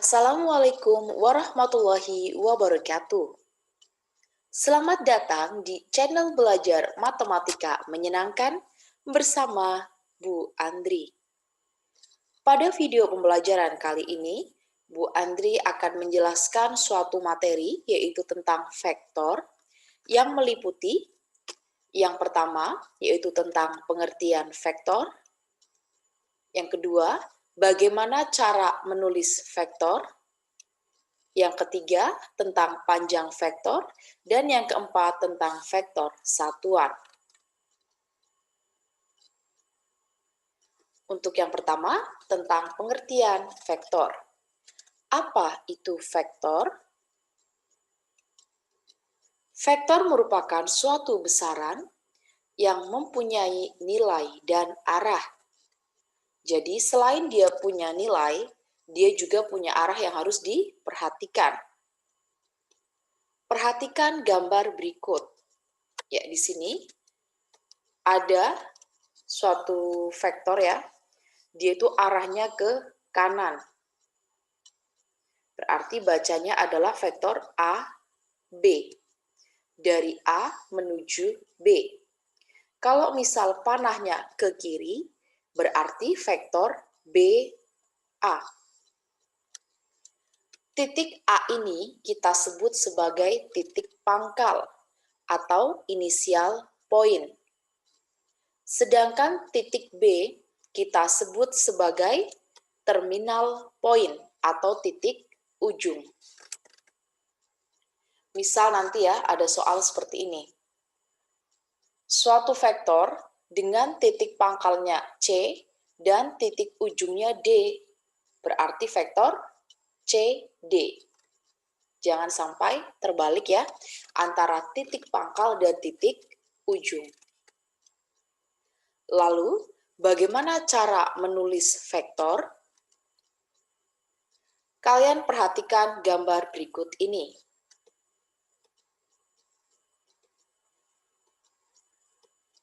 Assalamualaikum warahmatullahi wabarakatuh. Selamat datang di channel Belajar Matematika Menyenangkan bersama Bu Andri. Pada video pembelajaran kali ini, Bu Andri akan menjelaskan suatu materi yaitu tentang vektor yang meliputi yang pertama yaitu tentang pengertian vektor, yang kedua bagaimana cara menulis vektor, yang ketiga tentang panjang vektor, dan yang keempat tentang vektor satuan. Untuk yang pertama, tentang pengertian vektor. Apa itu vektor? Vektor merupakan suatu besaran yang mempunyai nilai dan arah. Jadi selain dia punya nilai, dia juga punya arah yang harus diperhatikan. Perhatikan gambar berikut. Ya, di sini ada suatu vektor ya. Dia itu arahnya ke kanan. Berarti bacanya adalah vektor A, B. Dari A menuju B. Kalau misal panahnya ke kiri, berarti vektor B, A. Titik A ini kita sebut sebagai titik pangkal atau inisial poin. Sedangkan titik B kita sebut sebagai terminal poin atau titik ujung. Misal nanti ya ada soal seperti ini. Suatu vektor dengan titik pangkalnya C dan titik ujungnya D berarti vektor CD. Jangan sampai terbalik ya antara titik pangkal dan titik ujung. Lalu, bagaimana cara menulis vektor? Kalian perhatikan gambar berikut ini.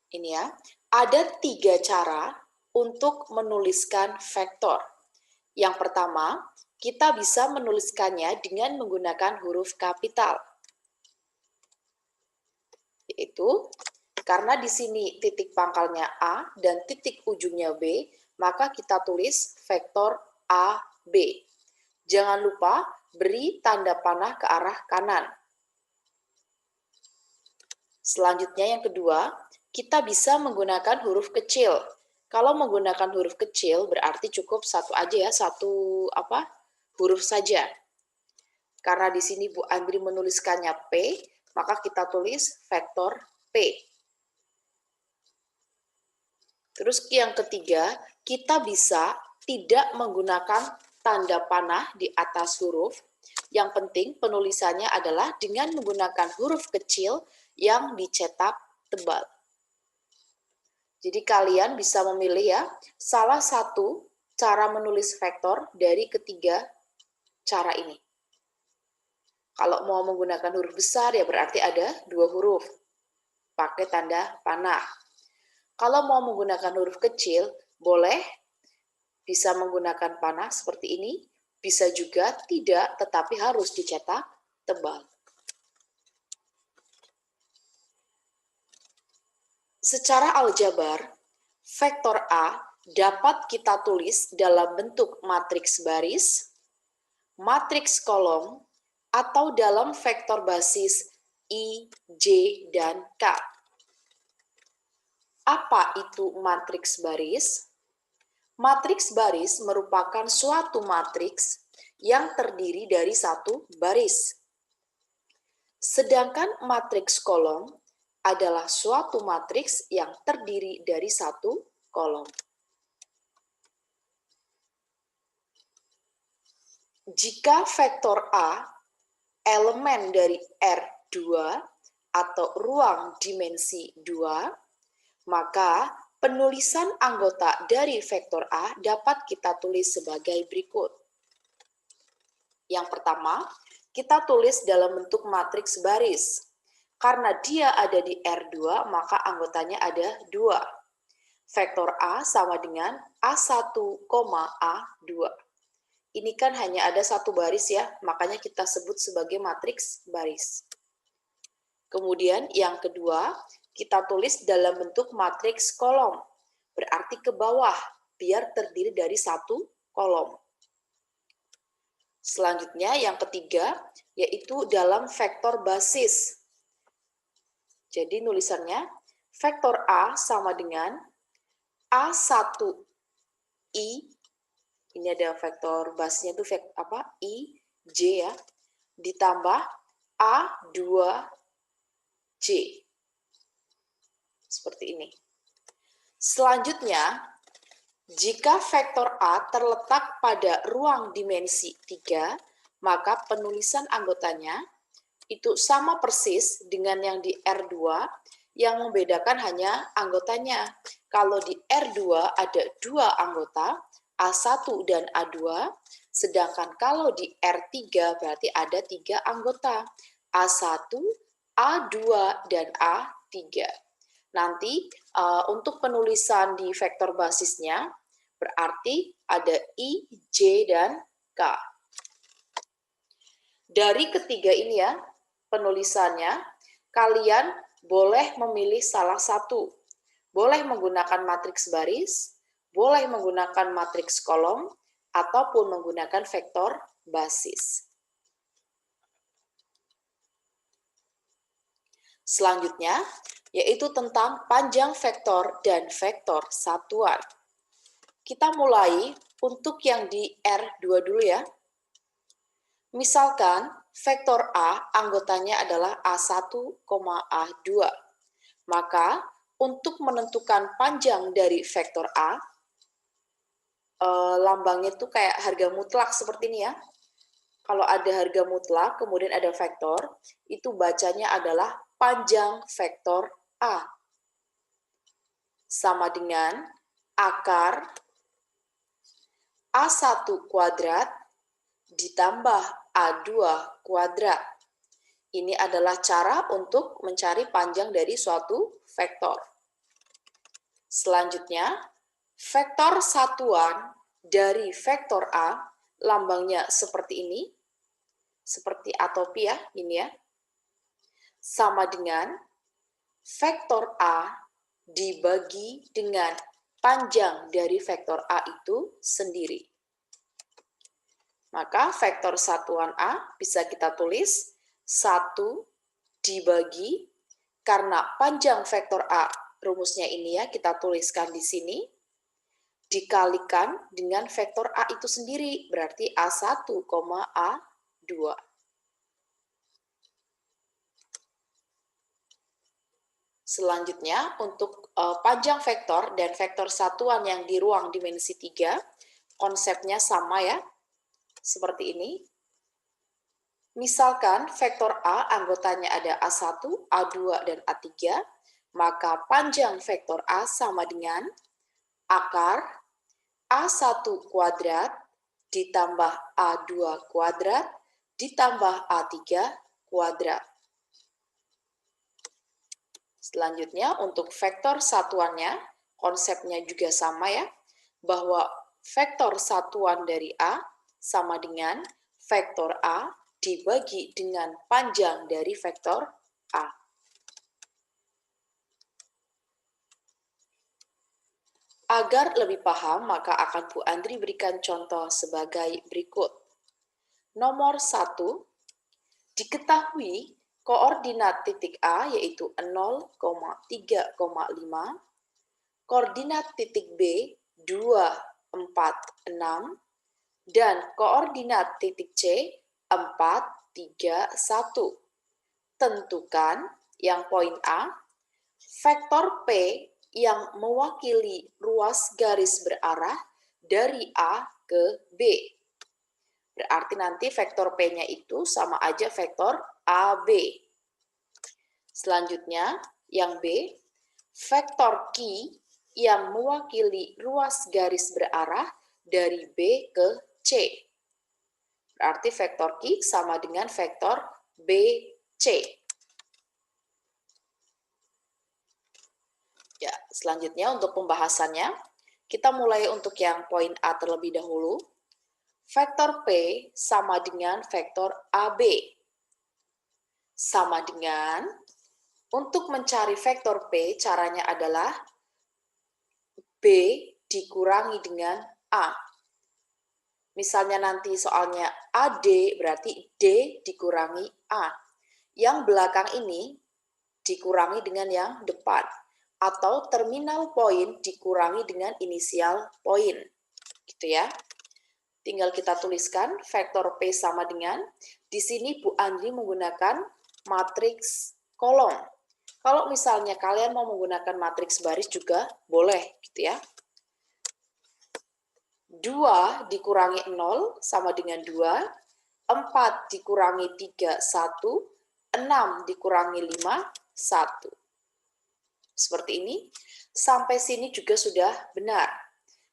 Ini ya, ada 3 cara untuk menuliskan vektor. Yang pertama, kita bisa menuliskannya dengan menggunakan huruf kapital. Yaitu, karena di sini titik pangkalnya A dan titik ujungnya B, maka kita tulis vektor AB. Jangan lupa beri tanda panah ke arah kanan. Selanjutnya yang kedua, kita bisa menggunakan huruf kecil. Kalau menggunakan huruf kecil berarti cukup satu aja ya, satu huruf saja. Karena di sini Bu Andri menuliskannya P, maka kita tulis vektor P. Terus yang ketiga, kita bisa tidak menggunakan tanda panah di atas huruf. Yang penting penulisannya adalah dengan menggunakan huruf kecil yang dicetak tebal. Jadi kalian bisa memilih ya, salah satu cara menulis vektor dari ketiga cara ini. Kalau mau menggunakan huruf besar ya berarti ada 2 huruf, pakai tanda panah. Kalau mau menggunakan huruf kecil, boleh bisa menggunakan panah seperti ini, bisa juga tidak, tetapi harus dicetak tebal. Secara aljabar, vektor A dapat kita tulis dalam bentuk matriks baris, matriks kolom, atau dalam vektor basis I, J, dan K. Apa itu matriks baris? Matriks baris merupakan suatu matriks yang terdiri dari satu baris. Sedangkan matriks kolom adalah suatu matriks yang terdiri dari satu kolom. Jika vektor A elemen dari R2 atau ruang dimensi 2, maka penulisan anggota dari vektor A dapat kita tulis sebagai berikut. Yang pertama, kita tulis dalam bentuk matriks baris. Karena dia ada di R2, maka anggotanya ada 2. Vektor A sama dengan A1, A2. Ini kan hanya ada satu baris ya, makanya kita sebut sebagai matriks baris. Kemudian yang kedua, kita tulis dalam bentuk matriks kolom. Berarti ke bawah, biar terdiri dari satu kolom. Selanjutnya yang ketiga, yaitu dalam vektor basis. Jadi nulisannya, vektor A sama dengan A1I, ini ada vektor basisnya itu I, J ya, ditambah A2J. Seperti ini. Selanjutnya, jika vektor A terletak pada ruang dimensi 3, maka penulisan anggotanya itu sama persis dengan yang di R2, yang membedakan hanya anggotanya. Kalau di R2 ada 2 anggota, A1 dan A2, sedangkan kalau di R3 berarti ada 3 anggota, A1, A2, dan A3. Nanti untuk penulisan di vektor basisnya, berarti ada I, J, dan K. Dari ketiga ini ya, penulisannya, kalian boleh memilih salah satu. Boleh menggunakan matriks baris, boleh menggunakan matriks kolom, ataupun menggunakan vektor basis. Selanjutnya, yaitu tentang panjang vektor dan vektor satuan. Kita mulai untuk yang di R2 dulu ya. Misalkan vektor A anggotanya adalah A1, A2. Maka untuk menentukan panjang dari vektor A, lambangnya itu kayak harga mutlak seperti ini ya. Kalau ada harga mutlak, kemudian ada vektor, itu bacanya adalah panjang vektor A. Sama dengan akar A1 kuadrat ditambah A2 kuadrat. Ini adalah cara untuk mencari panjang dari suatu vektor. Selanjutnya, vektor satuan dari vektor A, lambangnya seperti ini, seperti atopi ya, ini ya, sama dengan vektor A dibagi dengan panjang dari vektor A itu sendiri. Maka vektor satuan A bisa kita tulis 1 dibagi, karena panjang vektor A, rumusnya ini ya, kita tuliskan di sini, dikalikan dengan vektor A itu sendiri, berarti A1, A2. Selanjutnya, untuk panjang vektor dan vektor satuan yang di ruang dimensi 3, konsepnya sama ya, seperti ini. Misalkan vektor A anggotanya ada A1, A2, dan A3, maka panjang vektor A sama dengan akar A1 kuadrat ditambah A2 kuadrat ditambah A3 kuadrat. Selanjutnya untuk vektor satuannya, konsepnya juga sama ya, bahwa vektor satuan dari A sama dengan vektor A dibagi dengan panjang dari vektor A. Agar lebih paham, maka akan Bu Andri berikan contoh sebagai berikut. Nomor 1, diketahui koordinat titik A yaitu 0, 3,5, koordinat titik B 2, 4, 6, dan koordinat titik C 4, 3, 1. Tentukan yang poin A, vektor P yang mewakili ruas garis berarah dari A ke B. Berarti nanti vektor P-nya itu sama aja vektor AB. Selanjutnya, yang B, vektor Q yang mewakili ruas garis berarah dari B ke C. Berarti vektor Q sama dengan vektor BC. Ya, selanjutnya untuk pembahasannya, kita mulai untuk yang poin A terlebih dahulu. Vektor P sama dengan vektor AB. Sama dengan, untuk mencari vektor P, caranya adalah B dikurangi dengan A. Misalnya nanti soalnya AD, berarti D dikurangi A. Yang belakang ini dikurangi dengan yang depan. Atau terminal poin dikurangi dengan inisial poin. Gitu ya. Tinggal kita tuliskan vektor P sama dengan, di sini Bu Andri menggunakan matriks kolom. Kalau misalnya kalian mau menggunakan matriks baris juga boleh gitu ya. 2 dikurangi 0 sama dengan 2, 4 dikurangi 3, 1, 6 dikurangi 5, 1. Seperti ini, sampai sini juga sudah benar.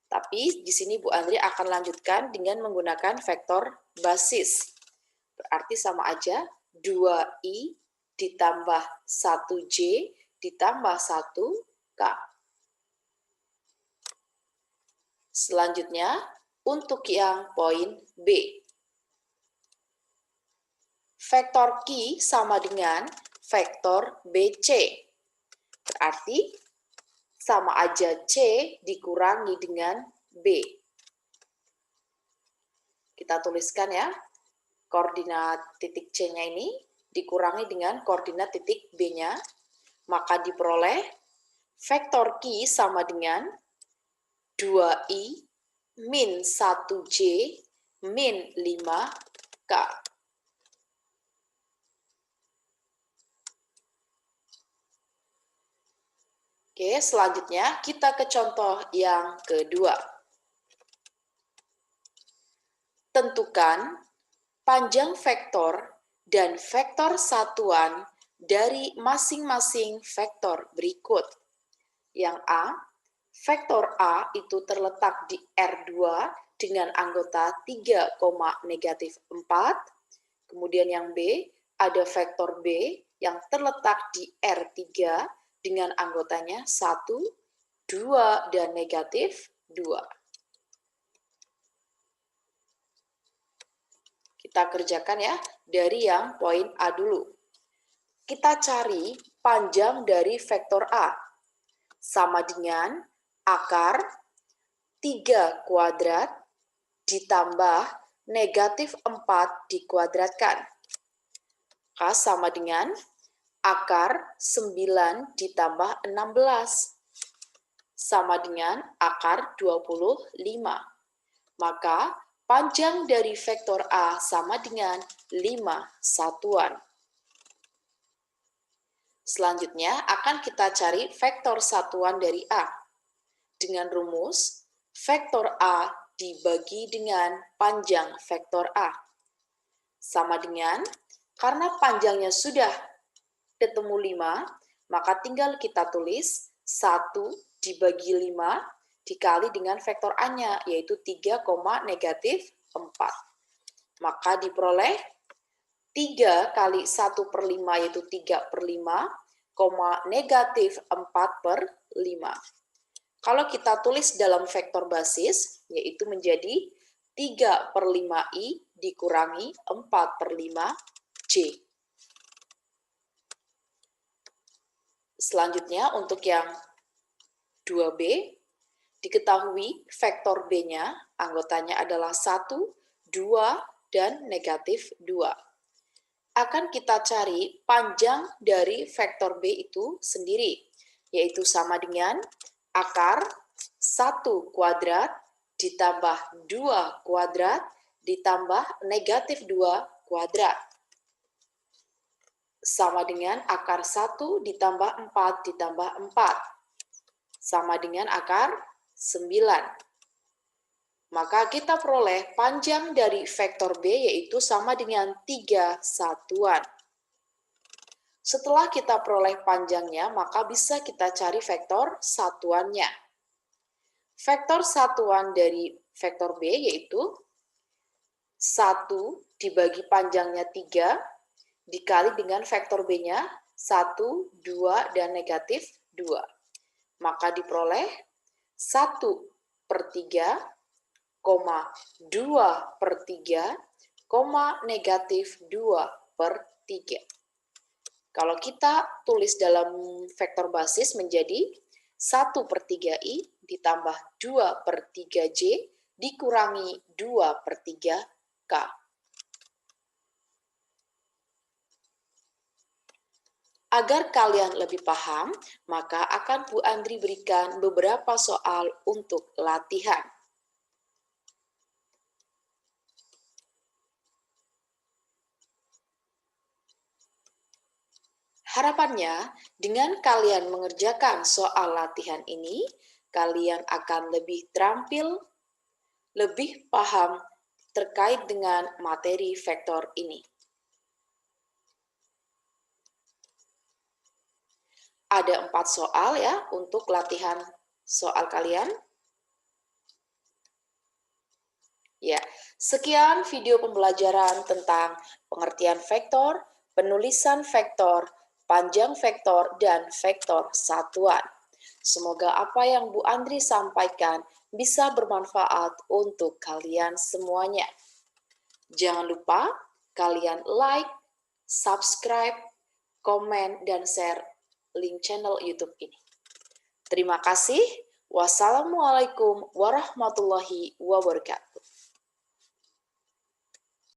Tapi di sini Bu Andri akan lanjutkan dengan menggunakan vektor basis. Berarti sama aja 2i ditambah 1j ditambah 1k. Selanjutnya, untuk yang poin B. Vektor Q sama dengan vektor BC. Berarti sama aja C dikurangi dengan B. Kita tuliskan ya, koordinat titik C-nya ini dikurangi dengan koordinat titik B-nya, maka diperoleh vektor Q sama dengan 2i min 1j min 5k. Oke, selanjutnya kita ke contoh yang kedua. Tentukan panjang vektor dan vektor satuan dari masing-masing vektor berikut. Yang A, vektor A itu terletak di R2 dengan anggota 3, negatif 4. Kemudian yang B, ada vektor B yang terletak di R3 dengan anggotanya 1, 2, dan negatif 2. Kita kerjakan ya, dari yang poin A dulu. Kita cari panjang dari vektor A. Sama dengan akar 3 kuadrat ditambah negatif 4 dikuadratkan. Maka sama dengan akar 9 ditambah 16. Sama dengan akar 25. Maka panjang dari vektor A sama dengan 5 satuan. Selanjutnya akan kita cari vektor satuan dari A. Dengan rumus, vektor A dibagi dengan panjang vektor A. Sama dengan, karena panjangnya sudah ketemu 5, maka tinggal kita tulis 1 dibagi 5 dikali dengan vektor A-nya, yaitu 3, negatif 4. Maka diperoleh 3 kali 1/5 yaitu 3/5, negatif 4/5. Kalau kita tulis dalam vektor basis, yaitu menjadi 3/5i dikurangi 4/5j. Selanjutnya untuk yang 2B, diketahui vektor B-nya, anggotanya adalah 1, 2, dan negatif 2. Akan kita cari panjang dari vektor B itu sendiri, yaitu sama dengan akar 1 kuadrat ditambah 2 kuadrat ditambah negatif 2 kuadrat. Sama dengan akar 1 ditambah 4 ditambah 4. Sama dengan akar 9. Maka kita peroleh panjang dari vektor B yaitu sama dengan 3 satuan. Setelah kita peroleh panjangnya, maka bisa kita cari vektor satuannya. Vektor satuan dari vektor B yaitu 1 dibagi panjangnya 3 dikali dengan vektor B-nya 1, 2, dan negatif 2. Maka diperoleh 1/3 2/3, negatif 2/3. Kalau kita tulis dalam vektor basis menjadi 1/3i ditambah 2/3j dikurangi 2/3k. Agar kalian lebih paham, maka akan Bu Andri berikan beberapa soal untuk latihan. Harapannya, dengan kalian mengerjakan soal latihan ini, kalian akan lebih terampil, lebih paham terkait dengan materi vektor ini. Ada 4 soal ya untuk latihan soal kalian. Ya, sekian video pembelajaran tentang pengertian vektor, penulisan vektor, panjang vektor, dan vektor satuan. Semoga apa yang Bu Andri sampaikan bisa bermanfaat untuk kalian semuanya. Jangan lupa kalian like, subscribe, komen, dan share link channel YouTube ini. Terima kasih. Wassalamualaikum warahmatullahi wabarakatuh.